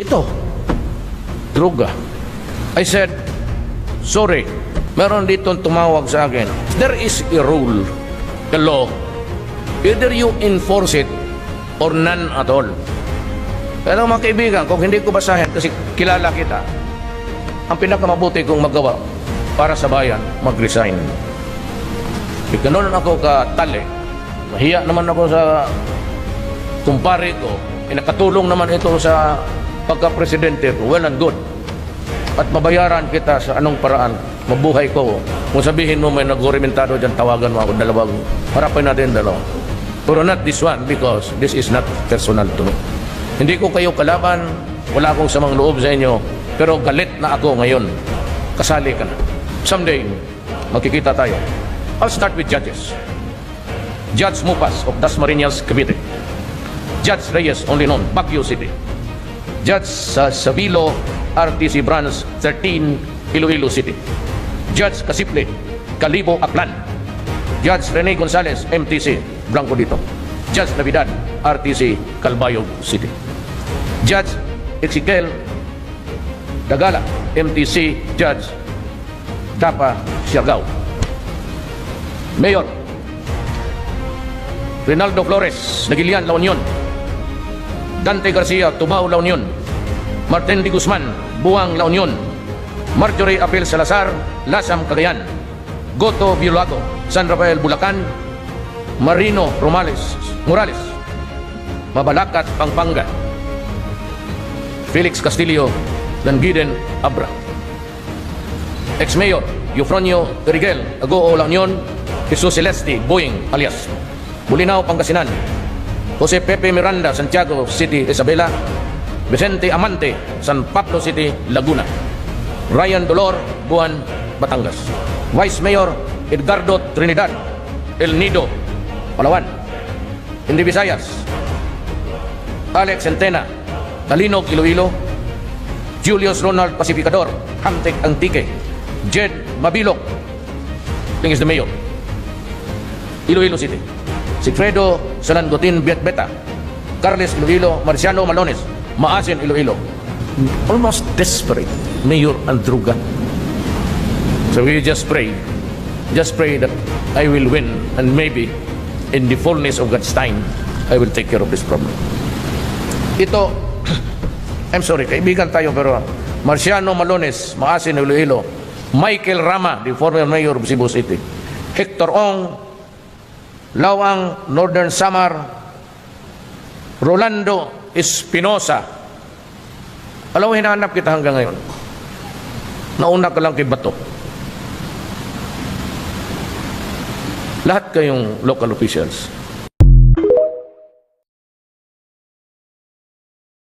Ito, droga. I said, sorry, meron dito tumawag sa akin. There is a rule, the law. Either you enforce it or none at all. Pero mga kaibigan, kung hindi ko basahin kasi kilala kita, ang pinakamabuti kong magawa para sa bayan, mag-resign. Ganoon ako katali. Mahiya naman ako sa kumpare ko. Nakatulong naman ito sa pagka-presidente ko. Well and good. At mabayaran kita sa anong paraan. Mabuhay ko. Kung sabihin mo may nag-orimentado dyan, tawagan mo ako. Dalawang. Harapin natin dalawa. Pero not this one because this is not personal to me. Hindi ko kayo kalaban. Wala akong samang loob sa inyo. Pero galit na ako ngayon. Kasali ka na. Someday, magkikita tayo. I'll start with judges. Judge Mupas of Dasmariñas, Cavite. Judge Reyes, only known, Baguio City. Judge Savilo, RTC Branch 13, Iloilo City. Judge Casiple, Calibo, Aklan. Judge Rene Gonzalez, MTC, Blanco dito. Judge Navidad, RTC, Calbayog City. Judge Ezekiel Dagala, MTC, Judge Dapa, Siargao. Mayor Rinaldo Flores, Nagilian, La Union. Dante Garcia, Tubao, La Union. Martin D. Guzman, Buang, La Union. Marjorie Apel Salazar, Lasam, Cagayan. Goto Biolago, San Rafael, Bulacan. Marino Morales, Mabalacat, Pampanga. Felix Castillo, Langiden, Abra. Ex-Mayor Eufronio Rigel, Agoo, La Union. Jesus Celeste, Boeing, alias Bulinaw, Pangasinan. Jose Pepe Miranda, Santiago City, Isabela. Vicente Amante, San Pablo City, Laguna. Ryan Dolor, Buan, Batangas. Vice Mayor Edgardo Trinidad, El Nido, Palawan. Hindi Visayas, Alex Centena, Talinog, Iloilo. Julius Ronald Pacificador, Hamtec Antique. Jed Mabilog, is the mayor, Iloilo City. Sigfredo Sanangotin Beta, Carles Iloilo, Marciano Malones, Maasin, Iloilo. Almost desperate, Mayor Andruga. So we just pray that I will win, and maybe in the fullness of God's time, I will take care of this problem. Ito, I'm sorry, kaibigan tayo, pero Marciano Malones, Maasin, Iloilo. Michael Rama, the former mayor of Cebu City. Hector Ong, Lawang, Northern Samar. Rolando Espinosa. Alam mo, hinahanap kita hanggang ngayon. Nauna ka lang kay Bato. Lahat kayong local officials,